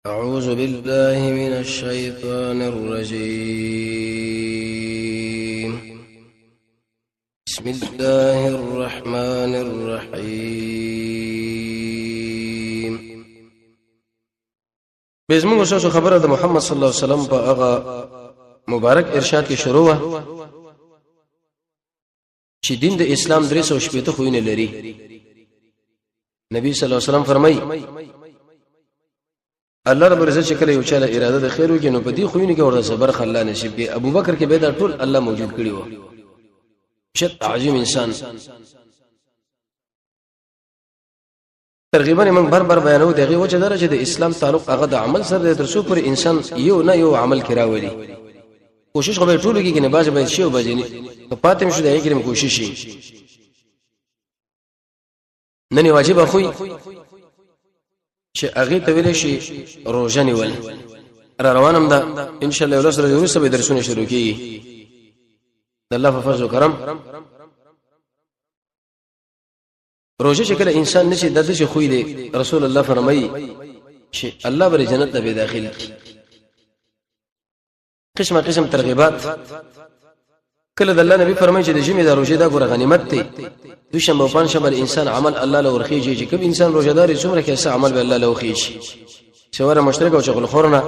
أعوذ بالله من الشيطان الرجيم. بسم الله الرحمن الرحيم. بزمو شو خبره د محمد صلی الله علیه وسلم په هغه مبارک ارشاد کې شروع و چې دین د اسلام 380 خوینه لري. نبی صلی الله علیه وسلم فرمایي الله رب العزت شکل یو چاله اراده د خیر وکړي نو په دې خوینه کې ورته صبر خلا نصیب کې ابو بکر کې به دا ټول الله موجود کړی و. شت عظیم انسان ترغیبا موږ بار بیانو دغه وجه درجه د اسلام تعلق هغه د عمل سره د ترسو پر انسان یو نه یو عمل کراولي. کوشش کوي ټول کې نه باز به شی او بجنی په پاتم شو دغه کې کوشش شي نه واجب خو چې هغه ته ویل شي روزه نیول را روانم ده ان شاء الله ولسره ورسره به درسونه شروع کیږي د الله په فضل او کرم. روزه چې کله انسان نشي د دې خو دی رسول الله فرمایي چې الله بر جنت ته به داخل کی. قسم ترغیبات کله د الله نبی فرمایي چې د جمعې د روزه دا ګره غنیمت دی. دوشنبه او پنځشنبه انسان عمل الله له ورخیږي چې کوم انسان روزدار څومره کې عمل به الله له ورخیږي. سواره مشترک او شغل خورنه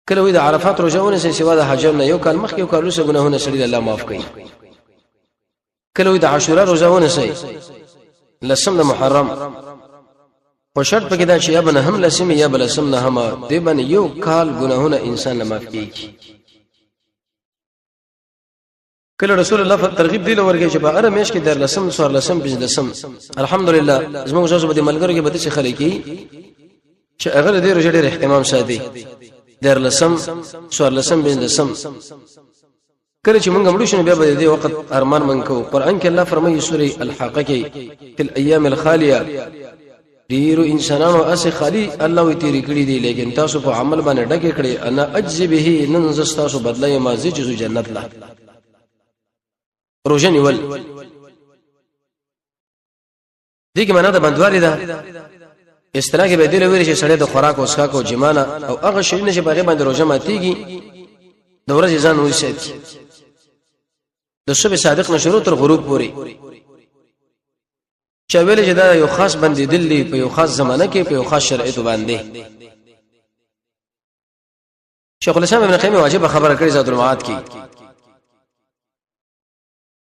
کله وې د عرفات روزونه سي سوا د حج نه یو کال مخکې یو کال وسه ګناهونه سړي الله معاف کوي. کله وې د عاشورا روزونه سي لسم د محرم په شرط پکې دا چې یا بن هم لسم یا بل لسم نه هم دی باندې یو کال ګناهونه انسان نه معاف کیږي. کله رسول الله ترغیب دی لورګه چې په اره مېش کې در لسم سور لسم بج لسم الحمدلله زموږ جوړ به د ملګرو کې به څه خلک چې اگر دې روزه ډېر اهتمام ساتي در لسم سور لسم بج لسم کله چې موږ مړو شنو بیا به دې وخت ارمان من کو. قران کې الله فرمایي سورې الحاقه کې تل ایام الخاليه ډیرو انسانانو اس خالی الله وی تیری کړی دی لیکن تاسو په عمل باندې ډکه کړی انا اجز به نن زستاسو بدلای ما زی جزو جنت لا روزه نیول دې کې معنا د بندوالي ده. استراګه به دې لوري چې سړی د خوراک او اسکا کو جمانه او هغه شی نه چې باغې باندې روزه ماتيږي د ورځې ځان وساتي د صبح صادق نه شروع تر غروب پورې چې ویل چې دا یو خاص بندي دلی په یو خاص زمانہ کې په یو خاص شرایط باندې. شیخ الاسلام ابن قیم واجب خبره کړی زاد المعاد کې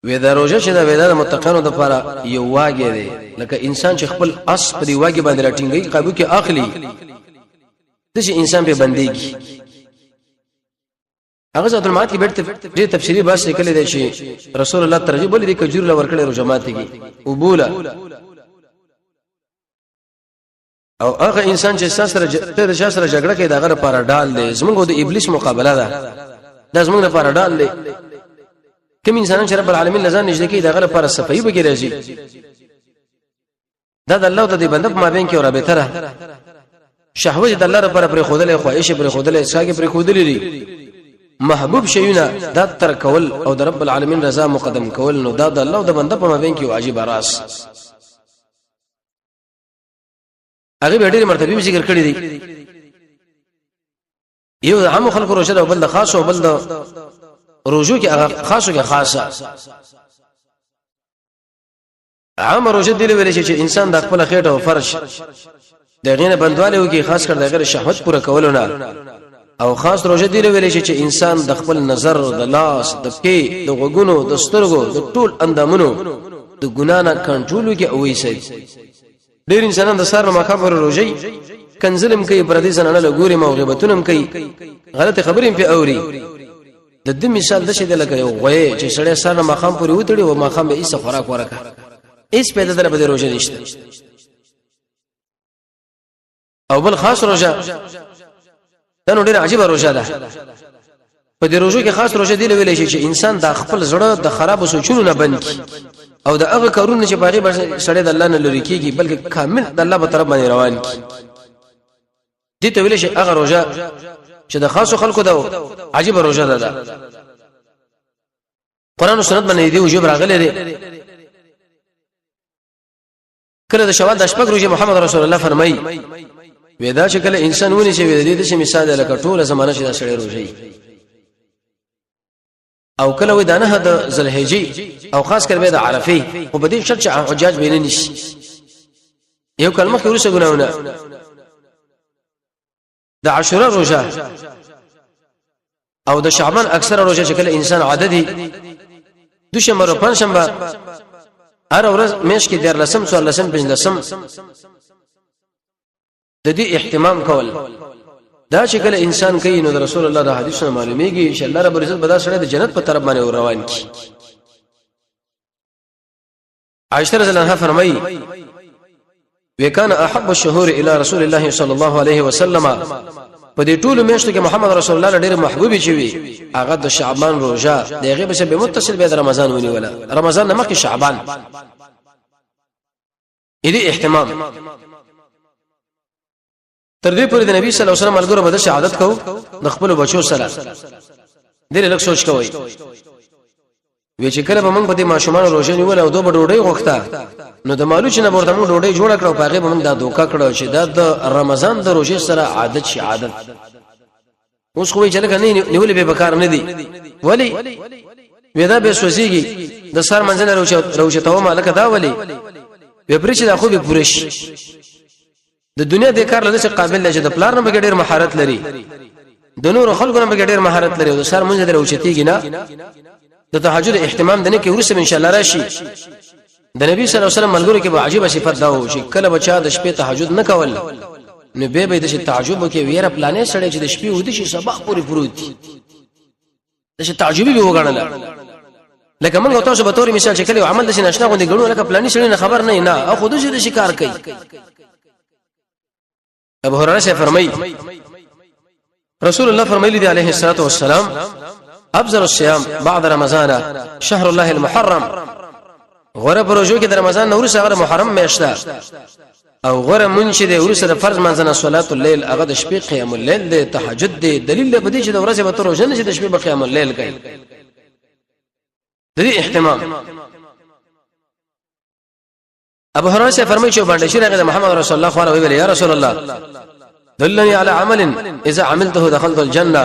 وې دا روزه چې دا وې دا متقینو د لپاره یو واګي دی لکه انسان چې خپل اس په دی واګي باندې راټینګي قابو کې اخلي د چې انسان په بنديږي. هغه ذات المعاد کې ډېر تفصیلی بحث کړي دی چې رسول الله ترغیب ولې د کجور لور کړي روزه ماتيږي او بوله او هغه انسان چې سره جګړه کوي دا غره لپاره ډال دی زموږ د ابلیس مقابله ده دا زموږ لپاره ډال دی. کوم انسان چې رب العالمین لزان نږدې کوي دا غره لپاره صفایي به راځي دا د الله د بنده په مابین کې او رابطه ده. شهوت د الله لپاره پر خودلې خواهش پر خودلې اسکاګه پر خودلې دي محبوب شیونه دا تر کول او د رب العالمین رضا مقدم کول نو دا د الله د بنده په مابین کې واجب راس. هغه به ډېر مرتبه ذکر کړی دي یو عام خلکو روزه او بل خاص او بل روزو کې هغه خاصو کې خاصه عام روزه دی ویل چې انسان د خپل خېټه او فرش دغه نه بندواله وکي خاص کر دغه شهوت پوره کولونه او خاص روزه دی ویل چې انسان د خپل نظر د لاس د پې د غوګونو د سترګو د ټول اندامونو د ګنا نه کنټرول کې اوې سي. ډېر انسانان د سار ما خبر روزي کنزلم کوي پردي زنانه له ګوري موغبتونم کوي غلط خبرې په اوري. د دې مثال د شه د لګي غوي چې سړی سره مخام پورې وټړي او مخام به ایسه خوراک ورکا ایس پیدا در به روزه نشته. او بل خاص روزه دا نو ډېر عجیب روزه ده. په دې روزو کې خاص روزه دی ویل شي چې انسان د خپل زړه د خراب سوچونو نه بند کی او د هغه کارونه چې باغې سړی د الله نه لری کیږي بلکې کامل د الله په طرف باندې روان کی. دې ته ویل شي هغه روزه چې د خاصو خلکو دا عجیب روزه ده. قرآن او سنت باندې دی وجوب راغلي دي. کله د شوال د شپږ روزه محمد رسول الله فرمایي ودا چې کله انسان ونی شي د دې مثال لکه ټوله زمانه چې دا سړی روزي او کله وې دانه د ذوالحجې او خاص کر به د عرفه او بدین شرط حجاج بینه نشي یو کلمه کې ورسره ګناونه د عاشوراء روزه او د شعبان اکثر روزه چې کله انسان عادتي دوشنبه او پنځشنبه هر ورځ مېش کې 13 14 15 د دې اهتمام کول دا چې کله انسان کوي نو د رسول الله د حدیثونو معلومیږي چې الله رب العزت به دا سره د جنت په طرف باندې روان کی. عائشہ رضی الله عنها فرمایي وکانه احب الشهور الى رسول الله صلی الله علیه وسلم په دې ټول میاشتو کې محمد رسول الله ډېر محبوب چي وي هغه د شعبان روزه دغه به متصل به د رمضان ونی ولا رمضان نه مخکې شعبان دې اهتمام تر دې پورې د نبی صلی الله علیه وسلم ملګرو به د شهادت کو د خپل بچو سره ډېر لږ سوچ کوي وی چې کله به موږ په دې ماشومان روزه نیول او دوه ډوډۍ غوښته نو د مالو چې نه ورته موږ ډوډۍ جوړ کړو په هغه به موږ دا دوکا کړو چې دا د رمضان د روزه سره عادت شي عادت اوس خو یې چې لکه نه نیولې به بکار نه دي ولی ودا به سوځيږي د سر منځنه روزه ته مالک دا ولی به پرې دا خو به پورش د دنیا د کار لږه قابل دی چې د پلار نه بغیر مهارت لري د نور خلکو نه بغیر مهارت لري او د سر منځ د روزتيږي نه د تهجد اهتمام دنه کې ورسره ان شاء الله راشي. د نبی صلی الله علیه وسلم ملګرو کې به عجیب صفت دا و چې کله بچا د شپې تهجد نه کول نو به د تعجب کې ویره پلانې سره چې د شپې ودی شي صبح پوری پروت دي د تعجبي به وګڼل لکه موږ تاسو به تور مثال چې کله عمل د نشنا غوندي ګڼو لکه پلانې سره خبر نه او خود دې شکار کوي. ابو هريره سے فرمایي رسول الله فرمایلی دی علیه الصلاه والسلام افضل الصيام بعد رمضان شهر الله المحرم غره پروژو کې د رمضان نور څخه محرم میاشته او غره منشي د ورسره د فرض منځنه صلات الليل هغه د شپې قیام الليل د تهجد دی دلیل به دي چې د ورځې به تر ورځې د شپې په قیام الليل کوي د دې اهتمام. ابو هريره سے فرمایي چې باندې شي راغله محمد رسول الله صلی الله علیه و یا رسول الله دلني على عمل اذا عملته دخلت الجنه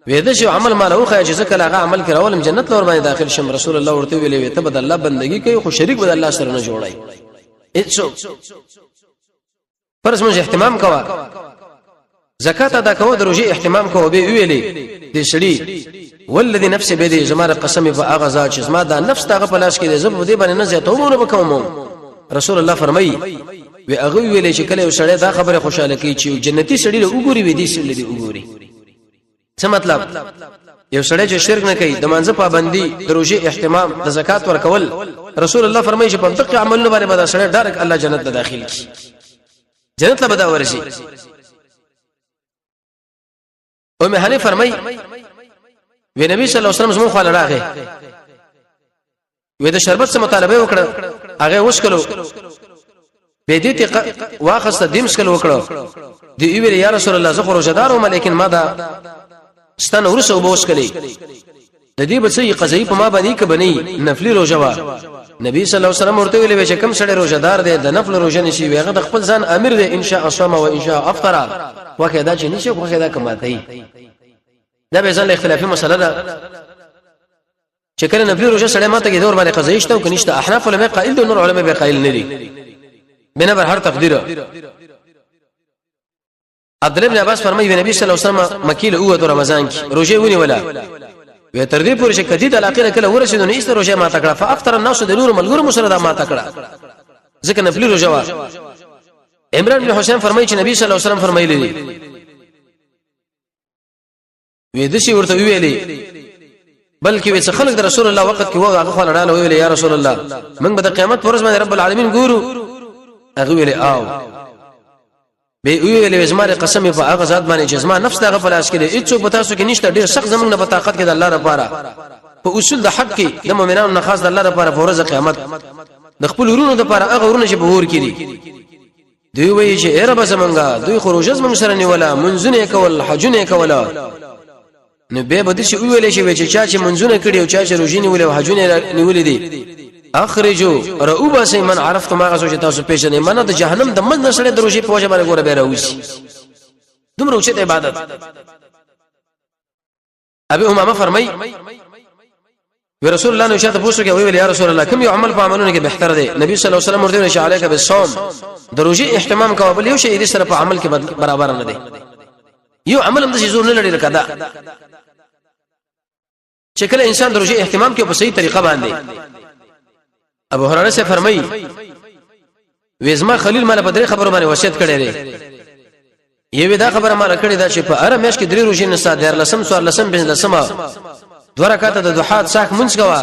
وېدا شو عمل ما له خو چې څه کله هغه عمل کړول جنت لور باندې داخل شم. رسول الله ورته ویلې ته بد الله بندگی کوي خو شریک بد الله سره نه جوړای اڅو فرض موږ اهتمام کوا زکات ادا کوو د روزي اهتمام کوو به ویلې دې سړي والذي نفس بيدي زماره قسم فاغزا چې زما د نفس تاغه پلاس کې زب دې باندې نه زیاتومونه وکوم. رسول الله فرمایي وی هغه ویلې چې کله سړی دا خبره خوشاله کوي چې جنتی سړی له وګوري وې دې سړی له وګوري څه مطلب یو سړی چې شرک نه کوي د مانځه پابندي د روزي اهتمام د زکات ورکول رسول الله فرمایي چې په منطقي عملونه باندې به دا سړی ډایرک الله جنت ته داخل کی جنت له بدا ورشي. او مهانه فرمایي وی نبی صلی الله علیه وسلم زمو خو راغی وې د شربت څخه مطالبه وکړه هغه وښکلو به دې ته واخصه دیمس کله وکړو دی ویل یا رسول الله زه خو روزدار وم لیکن ما دا ستنه ورسو بوس کلی د دې بچي قضې په ما باندې ک بنئ نفلی روزه نبی صلی الله علیه وسلم ورته ویل چې کم سړی روزدار دی د نفل روزه نشي ویغه د خپل ځان امیر دی ان شاء صام و ان شاء افطر وکدا چې نشي خو دا کماتای دا به ځل اختلافي مسله ده چې کله نفلی روزه سړی ماته کې دور باندې قضې شته او کنيشته احناف علماء قائل دي نور علماء به قائل نه دي بنا بر هر تقدیر. عبد الله بن عباس فرمایي نبی صلی الله علیه وسلم مکیله او د رمضان کې روزه ونی ولا و تر دې پورې چې کدی د علاقې کله ورسېدو نه ایست روزه ما تکړه فافطر الناس د نور ملګرو مسره ما تکړه ځکه نفلی روزه وا. عمران بن حسین فرمایي چې نبی صلی الله علیه وسلم فرمایلی وې د شي ورته ویلي بلکې وې خلک د رسول الله وخت کې وغه خپل ډاله ویل یا رسول الله موږ به د قیامت پر ورځ باندې رب العالمین ګورو هغه ویل او به ویل زماره قسم په هغه ذات باندې چې زما نفس دغه پلاس کې هیڅ څوک پتا سو کې نشته ډیر سخت زمونږ نه په طاقت کې د الله لپاره په اصول د حق کې د مؤمنانو نه خاص د الله لپاره په ورځ قیامت د خپل ورونو لپاره هغه ورونه چې به ور کړي دوی وایي چې اے رب زمونږه دوی خروجز موږ سره نیولا منځونه کول حجونه کولا نو به بده شي ویل شي چې چا چې منځونه کړي او چا چې روزي نیولې او حجونه نیولې دي اخرجوا رؤوبا سيمن عرفتم ما غسو چې تاسو پېژنې منه د جهنم د من نسړې دروشي په وجه باندې ګوره به راوځي دومره اوچت عبادت ابي امامه فرمای ورسول الله نو شاته پوښتنه کوي یا رسول الله کوم یو عمل په عملونو کې بهتر دی نبی صلی الله علیه وسلم ورته ویل عليك بالصوم دروشي اهتمام کوه بل یو شی دې سره په عمل کې برابر نه دی یو عمل هم د زور نه لري لکه دا چې کله انسان دروشي اهتمام کوي په صحیح طریقه باندې ابو هريره سے فرمایي وېزما خلیل مال بدري خبر باندې وصیت کړی دی یوه دا خبره مال کړی دا چې په اره مېش کې درې روزي نه ساده لسم سوال لسم بنځ لسمه دوه رکعاته د دوحات ساک منځ کوا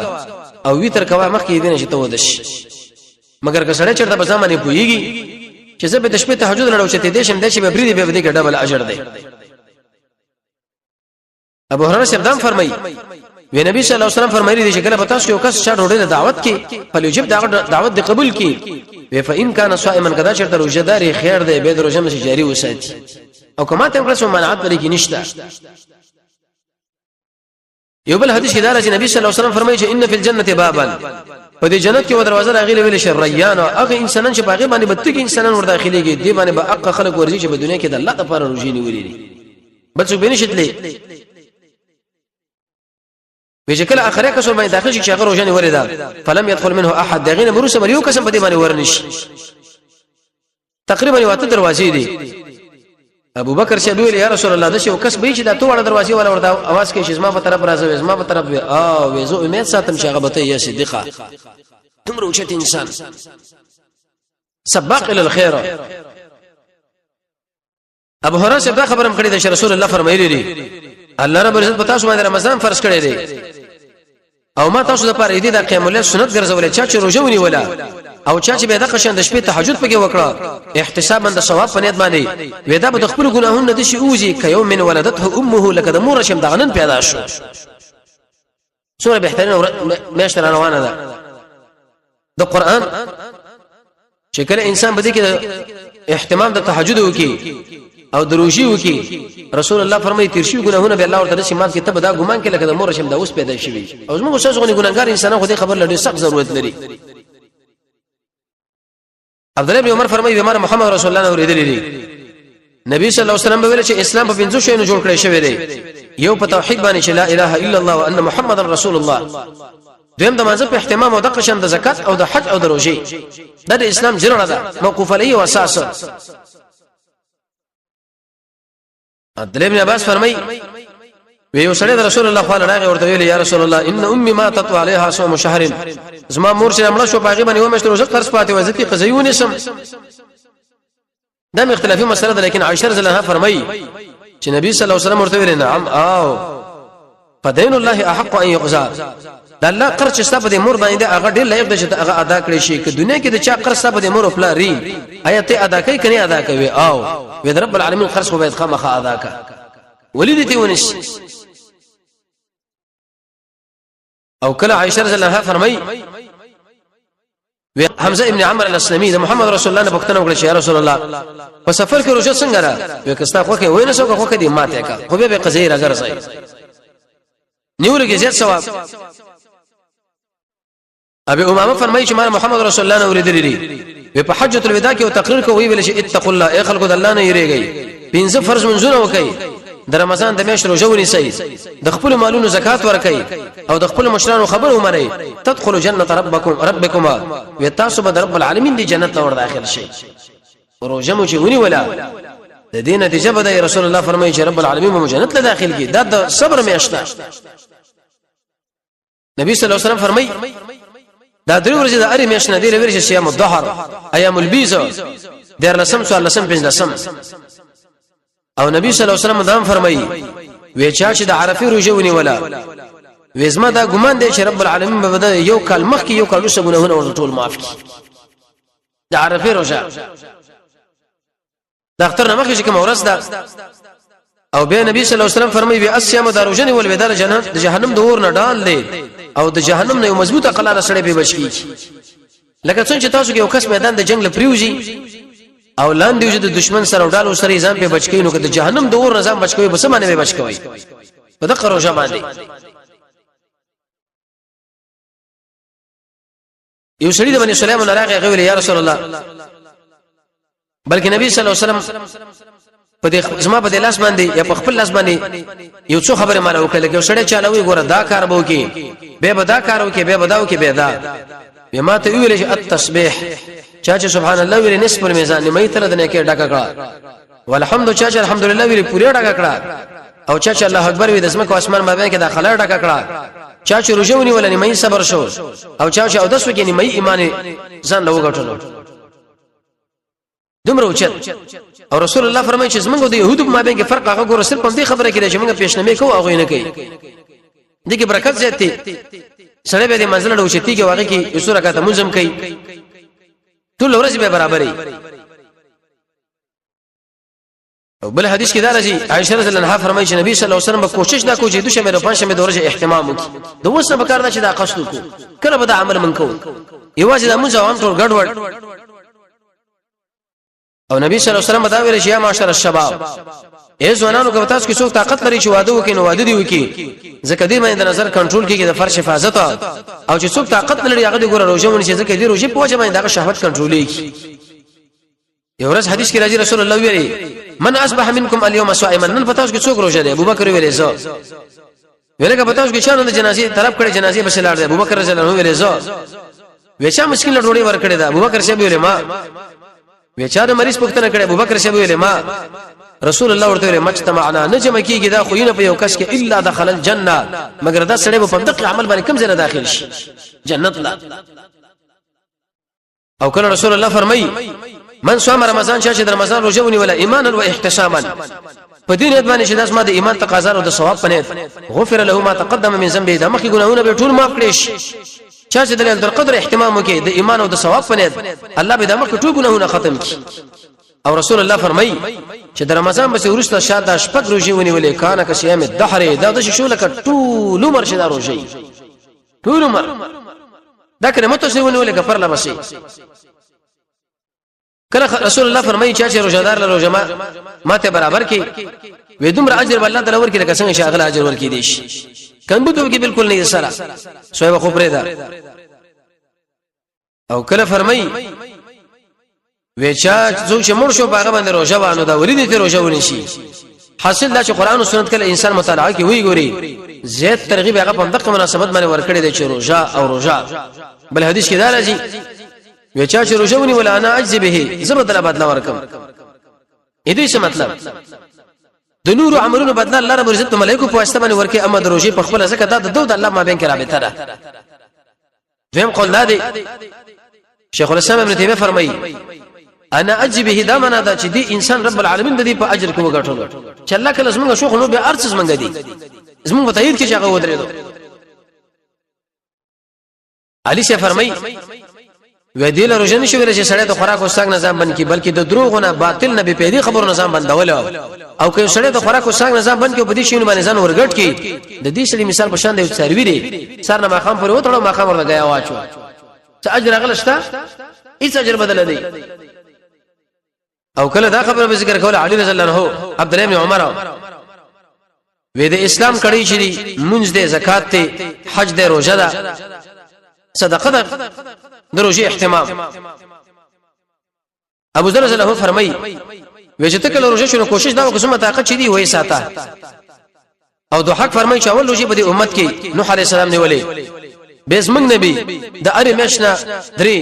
او ویتر کوا مخکې دینه چې ته ودش مګر که سړی چرته بزما نه پويږي چې زه به د شپې تهجد لړو چې دې شم د شي به بری به دې کې ډبل اجر دی ابو هريره سردام فرمایي وی نبی صلی الله علیه وسلم فرمایلی دی چې کله پتاس کې یو کس چا ډوډۍ دعوت کې فلیجب دعوت دی قبول کی وی فإن كان صائما کدا چرته روزداري خیر دی به د روزه مې جاری وساتي او کما ته کله منعت لري کې نشته یو بل حدیث کې دا چې نبی صلی الله علیه وسلم فرمایي چې ان فی الجنه بابا په دې جنت کې و دروازه راغلی ویل شي ریان او هغه انسانان چې باغې باندې بد کې انسانان ور داخليږي دی باندې به حق خلق ورزي چې په دنیا کې د الله لپاره روزي نیولې بل څه بنشتلې وجکل اخره کسو باندې داخل شي چې هغه روزانه وردا فلم يدخل منه احد دغینه بروسه مریو قسم په دې باندې ورنش تقریبا واته دروازې دي ابو بکر چې ویل یا رسول الله دا شی وکس به چې دا توړه دروازې ولا ورته आवाज کوي چې زما په طرف راځي زما په طرف او وېزو امید ساتم چې هغه به یا صدیقه تمره اوچت انسان سباق الى الخير ابو هريره دا خبرم کړی د رسول الله فرمایلی دي الله رب عزت پتا شو باندې رمضان فرض کړی دی او ما تاسو د پاره دې د قیام الليل سنت ګرځولې چې روزه ونی ولا او چې به د قشن د شپې تهجد پکې وکړه احتسابا د ثواب په نیت باندې ودا به د خپل ګناهونو د شي اوزي کيوم من ولدته امه لقد مور شم دغنن پیدا شو سوره بهترین مېشتر روانه ده د قران چې کله انسان بده کې اهتمام د تهجد وکي او دروشي وکي رسول الله فرمایي تیرشي ګناهونه به الله ورته سمات کې تبدا ګمان کې لکه د مور شم دا اوس پیدا شوی او موږ اوسه غونې ګناګار انسان خو دې خبر لري سخت ضرورت لري عبد الله بن عمر فرمایي بیمار محمد رسول الله اوریدلی دي نبی صلی الله علیه وسلم ویل چې اسلام په پنځو شیانو جوړ کړی شوی دی یو په توحید باندې چې لا اله الا الله وان محمد رسول الله دویم د منځ په اهتمام او د قشن د زکات او د حج او د روزي د اسلام جوړه ده موقوف علیه او اساس عبد الله بن عباس فرمایي ویو سره رسول الله صلی الله علیه ورته ویل یا رسول الله ان امي ماتت عليها صوم شهر زما مور چې امړه شو باغې باندې و مشت روزه قرض پاتې و ځکه قضیونه سم دا اختلافي مسله ده لیکن عائشه رضی الله عنها فرمایي چې نبی صلی الله علیه وسلم ورته ویل نعم او فدین الله احق ان يقضى د الله قرض چې ستاسو د مور باندې هغه ډیر لایق دی چې هغه ادا کړی شي که دنیا کې د چا قرض ستاسو د مور او پلاری آیت ادا کوي کني ادا کوي او وې رب العالمین قرض خو باید خامخا ادا کا ولید ته ونس او کله عائشه رضی الله عنها فرمایي حمزه ابن عمرو الاسلمي د محمد رسول الله نه پوښتنه وکړه چې یا رسول الله په سفر کې روزه څنګه را وکستا خو کې وینې څو خو کې دې ماته کا خو به قضیه راګرځي نیول کې زیات ثواب ابي امامه فرمایي چې محمد رسول الله نه اوریدلی دي په حجۃ الوداع کې او تقریر کوي ویل چې اتقوا الله اي خلق د الله نه یریږي پنځه فرض منځونه وکړي د رمضان د میاشتې روزه ونیسئ د خپل مالونو زکات ورکړئ او د خپل مشرانو خبر ومنئ تدخلوا جنة ربكما وتاسو به رب العالمین دی جنت ته ور داخل شئ روزه مو چې ونی ولا د دې نتیجه به رسول الله فرمایي چې رب العالمین مو جنت له داخل کی دا د صبر میاشته نبی صلی الله علیه وسلم فرمایي دا درې ورځې د اړې میاشتې نه دی لري چې صيام الظهر ايام البيض دیر لسم سوال لسم پنځ لسم او نبی صلی الله علیه وسلم دا فرمایي وی چې د عرفه روزه ونی ولا وېزما دا ګمان دی چې رب العالمین به بده یو کال مخکې یو کال وسه ګناهونه ورته ټول معاف کړي د عرفه روزه د اختر نه مخکې کوم ورځ ده او بیا نبی صلی الله علیه وسلم فرمایي بیا الصيام دروجن ول بدل جنت د جهنم د اور نه ډال دی او د جهنم نه یو مضبوطه قلاله سره به بچی لکه څنګه چې تاسو کې یو کس میدان د جنگ لپریوږي او لاندې وجود د دشمن سره ډالو سره ځان په بچکی نو که د جهنم د اور نظام بچکوي بس باندې به بچکوي په دغه روزه باندې یو سړي د بني سلیم راغی غویل یا رسول الله بلکې نبی صلی الله علیه وسلم په دې زما په لاس باندې یا په خپل لاس باندې یو څو خبره ماله وکړه یو سړی چالوي ګوره دا کار به وکي به بدا کار وکي به بدا وکي به دا به ما ته ویل چې التسبیح چا چې سبحان الله ویل نصف المیزان مې تر دنه کې ډکا کړه والحمد چا چې الحمدلله ویل پوری ډکا کړه او چا چې الله اکبر ویل دسمه کو اسمان باندې کې داخله ډکا کړه چا چې رجونی ولني مې صبر شو او چا چې او دسو کې مې ایمان ځان له وګټلو دومره اوچت او رسول الله فرمایي چې زمونږ د يهودو په مابین کې فرق هغه ګوره صرف په دې خبره کې چې موږ پیشنمه کوو هغه نه کوي دغه برکت زیاتې سره به د منزل له اوچتي کې واقع کې یو سورہ کا منظم کوي ټول ورځ به برابرې او بل حدیث کې دا راځي عائشہ رضی الله عنها فرمایي چې نبی صلی الله علیه وسلم به کوشش دا کوي چې دوشه مې په شمه د ورځې اهتمام وکړي د وسه به کار دا چې دا قصد کو کله به دا عمل من کوو یوازې د موږ عوام ټول ګډوډ او نبی صلی الله علیه وسلم دا ویل چې یا معاشر الشباب ای ځوانانو که تاسو کې څوک طاقت لري چې واده وکړي نو واده دی وکړي ځکه دې باندې نظر کنټرول کیږي د فرش حفاظت او چې څوک طاقت لري هغه د ګوره روزه ونیسي ځکه دې روزه په وجه باندې دا شهوت کنټرول کیږي یو ورځ حدیث کې راځي رسول الله ویلي من اصبح منکم اليوم صائما نن پتاوس کې څوک روزه دی ابوبکر ویلي زو ویلګه پتاوس کې شانو د جنازې طلب کړي جنازې بس لاړ دی ابوبکر رضی الله عنه ویلي زو وېچا مشکل ډوړې ور کړی دا ابوبکر شه ویلي ما وېچا مریض پختنه کړي ابوبکر شه ویلي ما رسول الله ورته ویلي مجتمعنا نجم کیږي دا خو نه په یو کس کې الا دخل الجنه مگر دا سړی په دقیق عمل باندې کوم ځای داخل شي جنت لا او کله رسول الله فرمایي من صام رمضان چې د رمضان روزه ونی ولا ایمانا و احتسابا په دې نیت باندې چې داس ما د ایمان تقاضا او د ثواب پنه غفر له ما تقدم من ذنبه دا مخکې ګناهونه به ټول معاف کړي چا چې د ليلۃ القدر اهتمام وکړي د ایمان او د ثواب پنه الله به دا مخکې ټول ګناهونه ختم کړي او رسول الله فرمایي چې د رمضان به ورسته شاده شپږ روزي ونی ولې کانه که صيام الدهر دا د شو لکه ټول عمر شدا روزي ټول عمر دا کله متو څه ونی ولې کفر لا بسي کله رسول الله فرمایي چې روزدار له روزه ما ته برابر کې وې دومره اجر الله تعالی ورکړي لکه څنګه شاغله اجر ورکړي دي شي کنه ته کې بالکل نه سره سوې خو پرې ده او کله فرمایي وېچا څو چې مړ شو باغ باندې روزه وانه دا ولې دې روزه ونی شي حاصل دا چې قران او سنت کله انسان مطالعه کوي وی ګوري زیات ترغیب هغه په دغه مناسبت باندې ورکړي دي چې روزه او روزه بل حدیث کې دا راځي وچا چې روزونی ولا انا اجزي به زبدل بدل ورکم اې دې څه مطلب د نور عملونو بدل الله رب عزت ملائکه په واسطه باندې ورکه اما د روزي په خپل ځکه دا د دوه الله ما بین کې رابطه ده دیم قول دا دی شیخ الاسلام ابن تیمیه فرمایي انا اجزي به دا معنا دا چې دی انسان رب العالمین د دې په اجر کې وګټلو چې الله کله زمونږ شوخ نو به ارڅ زمونږ دی زمونږ په تایید کې چې هغه ودرېدو علي شه فرمایي و دې له روزنه شو ویل چې سړی د خوراک او ساګ نظام بند کی بلکې د دروغونه باطل نه به پیدي خبرو نظام بندول او که سړی د خوراک او ساګ نظام بند کې په دې شی باندې ځان ورګټ کی د دې سړي مثال په شان دی سروي دی سر نه ماقام پر وټړو ماقام ورته غیا واچو چې اجر غلشتا هیڅ اجر بدل دی او کله دا خبره به ذکر کول علي رضی الله عنه عبد الله بن عمر وې د اسلام کړي چې منځ دې زکات ته حج دې روزه ده صدقه ده دروجه اهتمام ابو ذر رضی الله عنه فرمایي وجه تکل روزه شنو کوشش دا وکړه طاقت چي دي وې ساته او دو حق فرمایي چې اول روزه به د امت کې نوح عليه السلام نیولې بیس موږ نبی د اری مشنا دري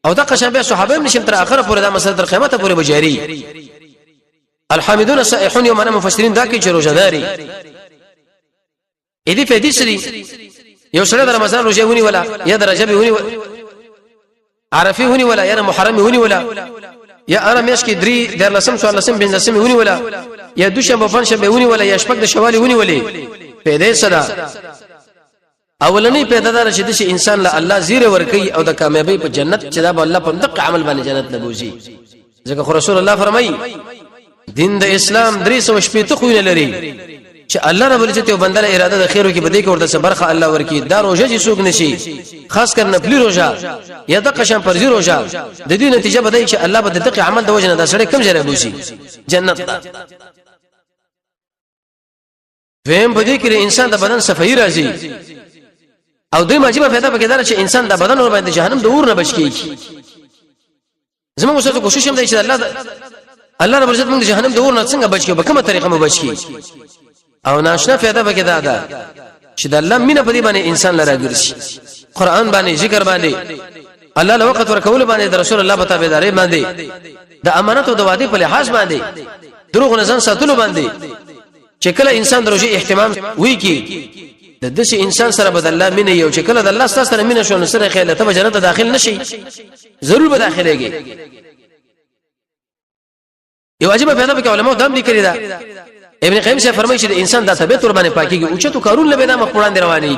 او دا قشن به صحابه نشم تر اخره پورې دا مسله تر قیامت پورې بجاري الحامدون السائحون يوم انا مفسرين دا کې چې روزه داري اې دې په دې سری یو سره د رمضان روزه ونی ولا یا د رجب ونی عرفه ونی ولا یا محرم ونی ولا یا انا مېش کې دري د لسم سو لسم بن لسم ونی ولا یا دوشنبه پنځشنبه ونی ولا یا شپږ د شوال ونی ولې په دې سره اولنی پیدا دار چې د انسان له الله زیره ورکي او د کامیابی په جنت چې دا به الله په دغه عمل باندې جنت نبوزي ځکه رسول الله فرمایي دین د اسلام درې سو شپې ته خو نه لري چې الله رب العزت یو بنده له اراده د خیرو کې بده کې ورته برخه الله ورکی دا روزه چې څوک نشي خاص کر نفلی روزه یا د قشم فرضي روزه د دې نتیجه بده چې الله به دغه عمل د وجنه د سړی کم ځای بوسي جنت ته ویم بده کې انسان د بدن صفائی راځي او دوی ماجبه پیدا پکې دار چې انسان د بدن ور باندې جهنم د اور نه بچ کیږي زموږ وسه کوشش هم دی چې الله رب عزت موږ جهنم د اور نه څنګه بچ کیو په کومه طریقه مو بچ کی او ناشنا پیدا پکې ده چې د الله مینه په دې باندې انسان لره ګرځي قران باندې ذکر باندې الله له وخت ورکول باندې د رسول الله په تابعداري باندې د امانت او د وعده په لحاظ باندې دروغ نه ځان ساتلو باندې چې کله انسان د روزي اهتمام وی کی د دې انسان سره بد الله مینه یو چې کله د الله سره مینه شو نو سره خیال ته جنت داخل نشي ضرور به داخليږي یو عجیب پیدا پکې علماء دام لیکلي دا ابن قیم سے فرمایي چې د انسان د طبيعت ور باندې پاکيږي او چې تو کارون لبه نامه قران دی رواني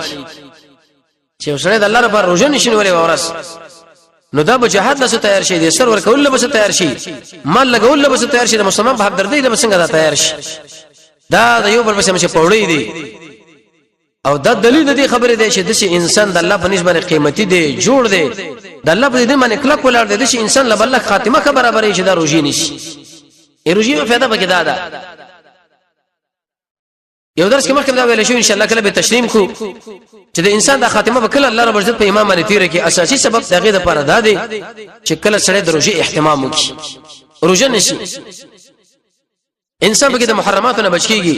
چې سره د الله لپاره روزه نشینولې ورس نو دا به جهاد لسه تیار شي د سر ور کول لبه تیار شي مال لګول لبه تیار شي د مسلمان په حق دردي لبه څنګه دا تیار شي دا د یو بل په مشه پوړې دي او دا دلیل دی خبره دی چې د انسان د الله په نسبت قیمتي دی جوړ دی د الله په دې باندې کلک ولر دی چې انسان له بل خاتمه برابرې شي دا روزي نشي روزي په فایده پکې ده یو درس کې مخکې دا ویل شو ان شاء الله کله به تشریح کو چې د انسان د خاتمه وکړه الله رب عزت په امام باندې تیر کې اساسي سبب دغه د پاره ده دی چې کله سره د روزي اهتمام وکړي روزه نشي انسان به د محرماتو نه بچ کیږي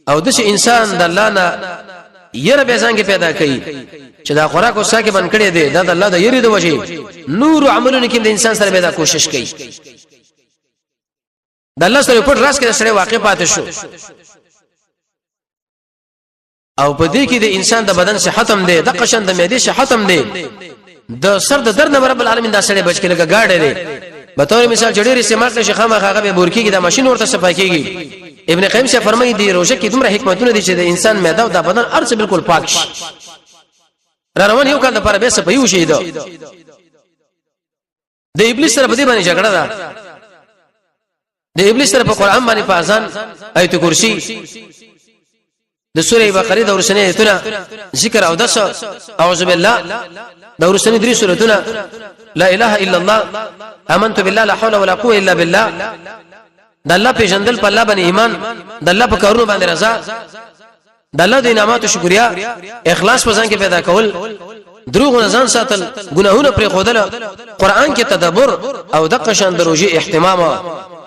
او د انسان د الله نه یره به څنګه پیدا کوي چې دا خوراک او ساکه بن کړي دي دا د الله د یری د وجه نور عملونه کې د انسان سره به دا کوشش کوي د الله سره په راس کې سره واقع پاتې شو او په دې کې د انسان د بدن صحت هم دی د قشن د معدې صحت هم دی د سر د درد نه رب العالمین دا سره بچ کېږي گاډه دی به تور مثال جوړې استعمال کړي شخه مخه به بورکیږي د ماشين ورته صفای کېږي ابن قیم سے فرمایي دی روزه کې دومره حکمتونه دي چې د انسان معده او د بدن ارڅ بالکل پاک شي روان یو کال د پر به صفایو شي دا د ابلیس سره په دې باندې جګړه ده د ابلیس سره په قران باندې په اذان آیت کرسی د سوره بقره د ورسنه ایتونه ذکر او دس اعوذ بالله د ورسنه درې سورتونه لا اله الا الله امنت بالله لا حول ولا قوه الا بالله د الله په جندل په الله باندې ایمان د الله په کارونو باندې رضا د الله د انعاماتو شکریا اخلاص په ځان کې پیدا کول دروغ نه ځان ساتل ګناهونه پرې خودل قران کې تدبر او د قشان دروجي اهتمام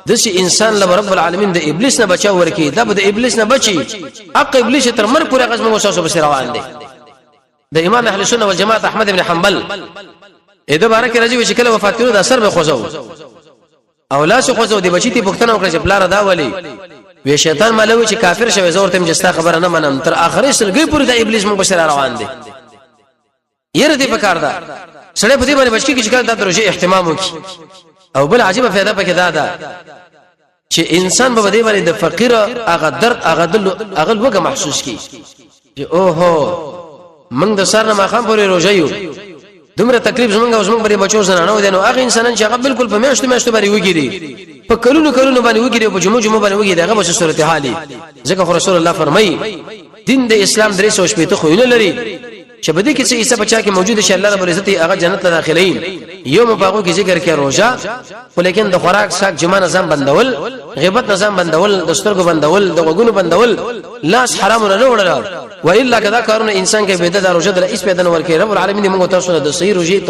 د انسان له رب العالمین د ابلیس نه بچاو ورکی د ابلیس نه بچي حق ابلیس تر مر پورې غزم وسوسه بس روان دي د امام اهل سنت والجماعت احمد بن حنبل اې د بارک راځي چې کله وفات کړو د اثر به خوځو او لا څه خوځو دی بچی تی پښتنه وکړه چې بلار دا ولي وی شیطان مالوي چې کافر شوی زور تم جستا خبره نه منم تر اخري سلګي پورې د ابلیس موږ بشرا روان دي یره دې پکار ده سړی په دې باندې بچی کې چې کله د دروځي اهتمام وکړي او بل عجیب فائدہ پکې ده چې انسان په دې باندې د فقیر هغه درد هغه وګه محسوس کی چې اوهو موږ د سر نه مخام پورې روزه یو دومره تکلیف زمونږ باندې بچو زنانو دي نو هغه انسانان چې هغه بالکل په میاشتو باندې وګيري په کلونو باندې وګيري په جمعو باندې وګيري هغه په صورت حالي ځکه رسول الله فرمایي دین د اسلام درې سو شپې ته خو نه لري چې بده کې څه حصہ بچا کې موجود شي الله رب العزت هغه جنت ته داخلين یو مباغو کې ذکر کې روزه ولیکن د خوراک ساک جما نظام بندول غیبت نظام بندول دسترګو بندول د وګونو بندول لاس حرام نه وړل و الا کذا کارونه انسان کې بيد د روزه د اس پیدا ور کې رب العالمین موږ تاسو د صحیح روزي